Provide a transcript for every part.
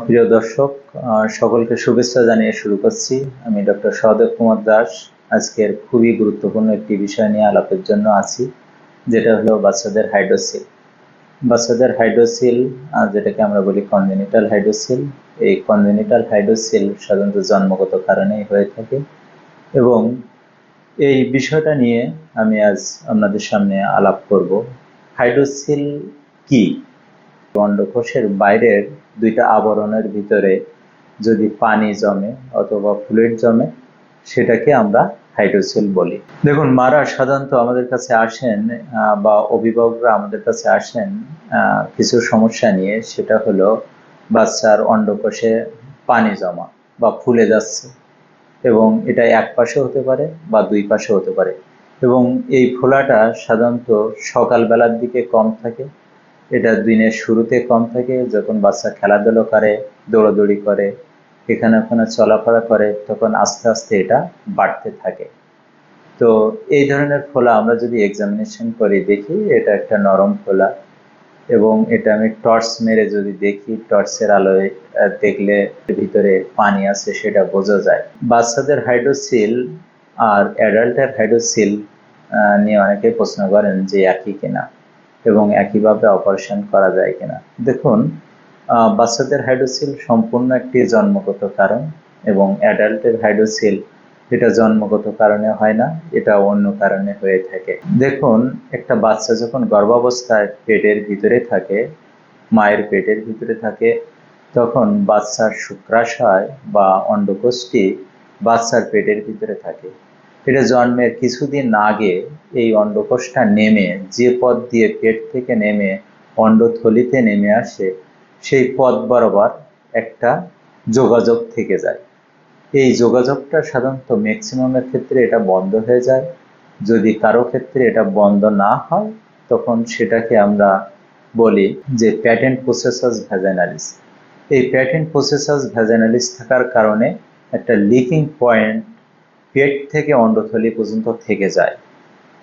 প্রিয় দর্শক, সকলকে শুভেচ্ছা জানিয়ে শুরু করছি। আমি ডক্টর সহদেব কুমার দাস। আজকের খুবই গুরুত্বপূর্ণ একটি বিষয় নিয়ে আলাপের জন্য আছি, যেটা হলো বাচ্চাদের হাইড্রোসিল। বাচ্চাদের হাইড্রোসিল, যেটাকে আমরা বলি কনজেনিটাল হাইড্রোসিল, এই কনজেনিটাল হাইড্রোসিল সাধারণত জন্মগত কারণেই হয়ে থাকে, এবং এই বিষয়টা নিয়ে আমি আজ আপনাদের সামনে আলাপ করব। হাইড্রোসিল কি? অন্ডকোষের বাইরের দুইটা আবরণের ভিতরে যদি পানি জমে অথবা ফ্লুইড জমে, সেটাকে আমরা হাইড্রোসিল বলি। দেখুন, মারা সাধারণত আমাদের কাছে আসেন বা অভিভাবকরা আমাদের কাছে আসেন কিছু সমস্যা নিয়ে। সেটা হলো বাচ্চার অন্ডকোষে পানি জমা বা ফুলে যাচ্ছে, এবং এটা এক পাশে হতে পারে বা দুই পাশে হতে পারে, এবং এই ফোলাটা সাধারণত সকালবেলার দিকে কম থাকে। এটা দিনের শুরুতে কম থাকে, যখন বাচ্চা খেলাধুলো করে, দৌড়াদৌড়ি করে, এখানে ওখানে চলাফেরা করে, তখন আস্তে আস্তে এটা বাড়তে থাকে। তো এই ধরনের ফোলা আমরা যদি এক্সামিনেশন করে দেখি, এটা একটা নরম ফোলা, এবং এটা আমি টর্চ মেরে যদি দেখি, টর্চের আলোয় দেখলে ভিতরে পানি আছে সেটা বোঝা যায়। বাচ্চাদের হাইড্রোসিল আর অ্যাডাল্টের হাইড্রোসিল নিয়ে অনেকে প্রশ্ন করেন যে একই কিনা, এবং একইভাবে অপারেশন করা যায় কিনা। দেখুন, বাচ্চাদের হাইড্রোসিল সম্পূর্ণ একটি জন্মগত কারণ, এবং অ্যাডাল্টের হাইড্রোসিল এটা জন্মগত কারণে হয় না, এটা অন্য কারণে হয়ে থাকে। দেখুন, একটা বাচ্চা যখন গর্ভাবস্থায় পেটের ভিতরে থাকে, মায়ের পেটের ভিতরে থাকে, তখন বাচ্চার শুক্রাশয় বা অন্ডকোষটি বাচ্চার পেটের ভিতরে থাকে। এটা জন্মের কিছুদিন আগে এই অন্ডকোষটা নেমে, যে পথ দিয়ে পেট থেকে নেমে অন্ডথলিতে নেমে আসে, সেই পথ বরাবর একটা যোগাযোগ থেকে যায়। এই যোগাযোগটা সাধারণত ম্যাক্সিমামের ক্ষেত্রে এটা বন্ধ হয়ে যায়। যদি কারো ক্ষেত্রে এটা বন্ধ না হয়, তখন সেটাকে আমরা বলি যে প্যাটেন্ট প্রসেসাস ভ্যাজাইনালিস। এই প্যাটেন্ট প্রসেসাস ভ্যাজাইনালিস থাকার কারণে একটা লিকিং পয়েন্ট পেট থেকে অন্ডথলি পর্যন্ত থেকে যায়।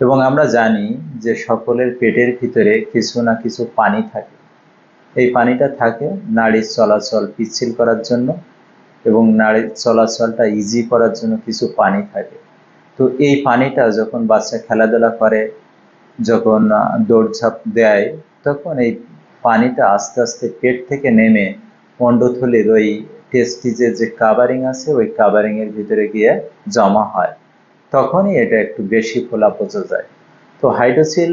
এবং আমরা জানি যে সকলের পেটের ভিতরে কিছু না কিছু পানি থাকে। এই পানিটা থাকে নাড়ির চলাচল পিচ্ছিল করার জন্য, এবং নাড়ির চলাচলটা ইজি করার জন্য কিছু পানি থাকে। তো এই পানিটা যখন বাচ্চা খেলাধুলা করে, যখন দৌড়ঝাঁপ দেয়, তখন এই পানিটা আস্তে আস্তে পেট থেকে নেমে অন্ডথলির ওই টেস্টিজের যে কাভারিং আছে, ওই কাভারিংয়ের ভিতরে গিয়ে জমা হয়। তখনই এটা একটু বেশি ফোলা বোঝা যায়। তো হাইড্রোসিল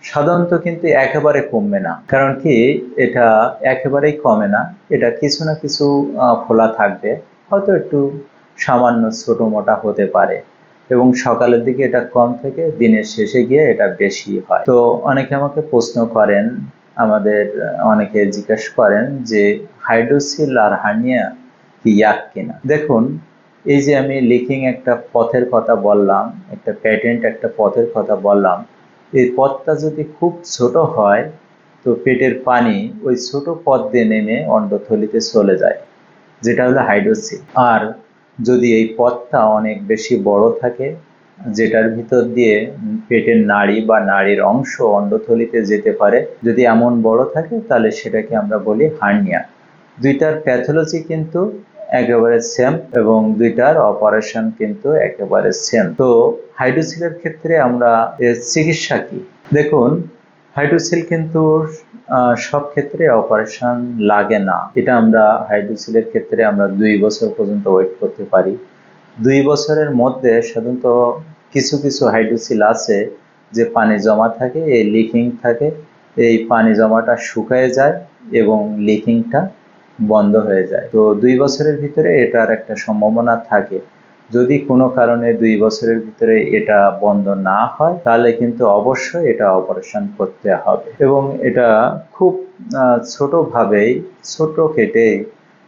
সাধারণত কিন্তু একেবারে কমবে না, কারণ কি, এটা একেবারেই কমে না। এটা কিছু না কিছু ফোলা থাকবে, হয়তো একটু সামান্য ছোট মোটা হতে পারে, এবং সকালের দিকে এটা কম থেকে দিনের শেষে গিয়ে এটা বেশি হয়। তো অনেকে আমাকে প্রশ্ন করেন, আমাদের অনেকে জিজ্ঞাসা করেন যে হাইড্রোসিল আর হার্নিয়া কি এক কিনা। দেখুন, এই যে আমি লিকিং একটা পথের কথা বললাম, একটা প্যাটেন্ট একটা পথের কথা বললাম, এই পথটা যদি খুব ছোট হয়, তো পেটের পানি ওই ছোট পথ দিয়ে নেমে অন্ডথলিতে চলে যায়, যেটা হলো হাইড্রোসিল। আর যদি এই পথটা অনেক বেশি বড় থাকে, যেটার ভিতর দিয়ে পেটের নাড়ি বা নাড়ির অংশ অন্ডথলিতে যেতে পারে, যদি এমন বড় থাকে, তাহলে সেটাকে আমরা বলি হার্নিয়া। দুইটার প্যাথোলজি কিন্তু একেবারে সেম, এবং দুইটার অপারেশন কিন্তু একেবারে সেম। তো হাইড্রোসিলের ক্ষেত্রে আমরা এর চিকিৎসা কি? দেখুন, হাইড্রোসিল কিন্তু সব ক্ষেত্রে অপারেশন লাগে না। এটা আমরা হাইড্রোসিলের ক্ষেত্রে আমরা 2 বছর পর্যন্ত ওয়েট করতে পারি। 2 বছরের মধ্যে সাধারণত কিছু কিছু হাইড্রোসিল আছে যে পানি জমা থাকে, এই লিকিং থাকে, এই পানি জমাটা শুকিয়ে যায় এবং লিকিংটা বন্ধ হয়ে যায়। তো 2 বছরের ভিতরে এটার একটা সম্ভাবনা থাকে। যদি কোনো কারণে 2 বছরের ভিতরে এটা বন্ধ না হয়, তাহলে কিন্তু অবশ্যই এটা অপারেশন করতে হবে, এবং এটা খুব ছোটভাবেই, ছোট কেটে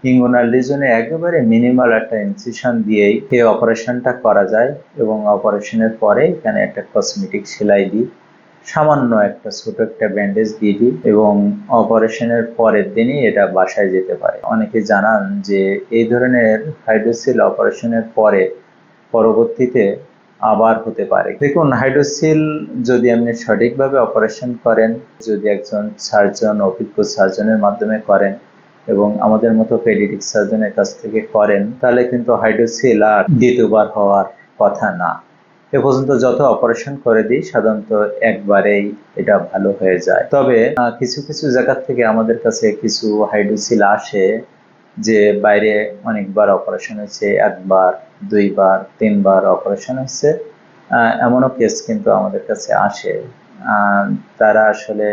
ইঙ্গুনাল রিজনে একেবারে মিনিমাল একটা ইনসিশন দিয়েই এই অপারেশনটা করা যায়। এবং অপারেশনের পরে এখানে একটা কসমেটিক সেলাই দিই, সামান্য একটা ছোট একটা ব্যান্ডেজ দিয়ে দিই, এবং অপারেশনের পরের দিনই এটা বাসায় যেতে পারে। অনেকে জানান যে এই ধরনের হাইড্রোসিল অপারেশনের পরে পরবর্তীতে আবার হতে পারে। দেখুন, হাইড্রোসিল যদি আপনি সঠিকভাবে অপারেশন করেন, যদি একজন সার্জন, অভিজ্ঞ সার্জনের মাধ্যমে করেন, এবং আমাদের মতো পেডিয়াট্রিক সার্জনের কাছ থেকে করেন, তাহলে কিন্তু হাইড্রোসিল আর দ্বিতীয়বার হওয়ার কথা না। এ পর্যন্ত যত অপারেশন করে দিই সাধারণত একবারেই এটা ভালো হয়ে যায়। তবে কিছু কিছু জায়গা থেকে আমাদের কাছে কিছু হাইড্রোসিল আসে যে বাইরে অনেকবার অপারেশন হয়েছে, একবার, দুইবার, তিনবার অপারেশন হয়েছে, এমনও কেস কিন্তু আমাদের কাছে আসে। তারা আসলে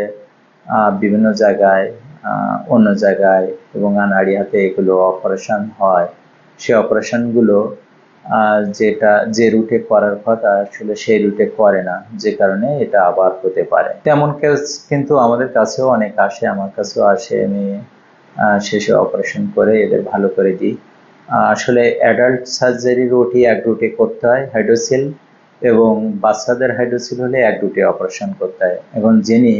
বিভিন্ন জায়গায়, অন্য জায়গায় এবং আনাড়িয়াতে এগুলো অপারেশন হয়। সে অপারেশনগুলো যে রুটে করার কথা আসলে সেই রুটে করে না, যে কারণে এটা আবার হতে পারে। তেমন কেস কিন্তু আমাদের কাছেও অনেক আসে, আমার কাছেও আসে। আমি শেষে অপারেশন করে এদের ভালো করে দিই। আসলে অ্যাডাল্ট সার্জারি রুটই এক রুটে করতে হয় হাইড্রোসিল, এবং বাচ্চাদের হাইড্রোসিল হলে এক রুটে অপারেশন করতে হয়। এবং যিনি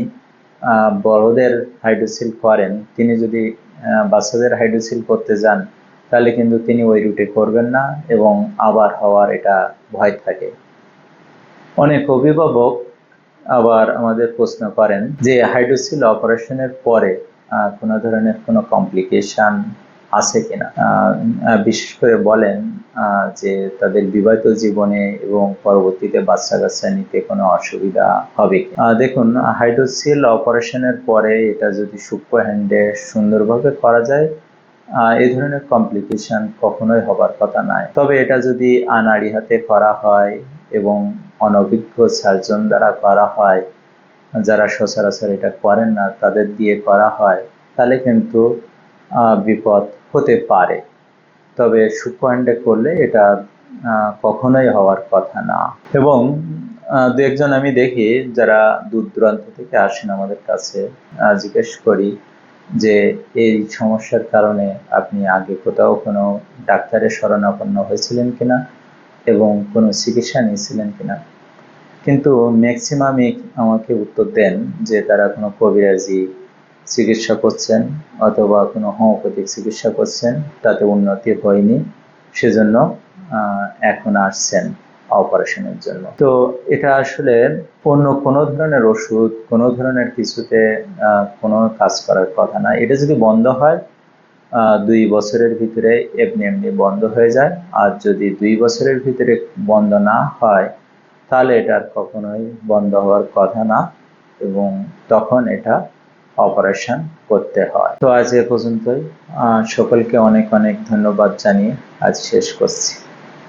বড়দের হাইড্রোসিল করেন, তিনি যদি বাচ্চাদের হাইড্রোসিল করতে যান, তাহলে কিন্তু তিনি ওই রুটে করবেন না এবং আবার হওয়ার এটা ভয় থাকে। অনেক অভিভাবক আবার আমাদের প্রশ্ন করেন যে হাইড্রোসিল অপারেশনের পরে কোনো ধরনের কোনো কমপ্লিকেশন আছে কিনা। বিশেষ করে বলেন যে তাদের বিবাহিত জীবনে এবং পরবর্তীতে বাচ্চা কাচ্চা নিতে কোনো অসুবিধা হবে কি। দেখুন, হাইড্রোসিল অপারেশনের পরে এটা যদি সূক্ষ্ম হ্যান্ডে সুন্দরভাবে করা যায়, এই ধরনের কমপ্লিকেশন কখনোই হবার কথা নয়। তবে এটা যদি আনাড়ি হাতে করা হয় এবং অনভিজ্ঞ সার্জন দ্বারা করা হয়, যারা সচরাচর এটা করেন না তাদের দিয়ে করা হয়, তাহলে কিন্তু বিপদ হতে পারে। তবে সূক্ষ্ম হ্যান্ডে করলে এটা কখনোই হওয়ার কথা না। এবং দু একজন আমি দেখি যারা দূর দূরান্ত থেকে আসেন আমাদের কাছে, জিজ্ঞেস করি যে এই সমস্যার কারণে আপনি আগে কোথাও কোনো ডাক্তারের শরণাপন্ন হয়েছিলেন কিনা এবং কোনো চিকিৎসা নিয়েছিলেন কিনা। কিন্তু ম্যাক্সিমামই আমাকে উত্তর দেন যে তারা কোনো কবিরাজি চিকিৎসা করছেন অথবা কোনো হোমিওপ্যাথিক চিকিৎসা করছেন, তাতে উন্নতি হয়নি, সেজন্য এখন আসছেন অপারেশনের জন্য। তো এটা আসলে অন্য কোনো ধরনের ওষুধ, কোনো ধরনের কিছুতে কোনো কাজ করার কথা না। এটা যদি বন্ধ হয় 2 বছরের ভিতরে এমনি বন্ধ হয়ে যায়। আর যদি 2 বছরের ভিতরে বন্ধ না হয়, তাহলে এটা কখনোই বন্ধ হওয়ার কথা না এবং তখন এটা অপারেশন করতে হয়। তো আজ এ পর্যন্তই। সকলকে অনেক অনেক ধন্যবাদ জানিয়ে আজ শেষ করছি।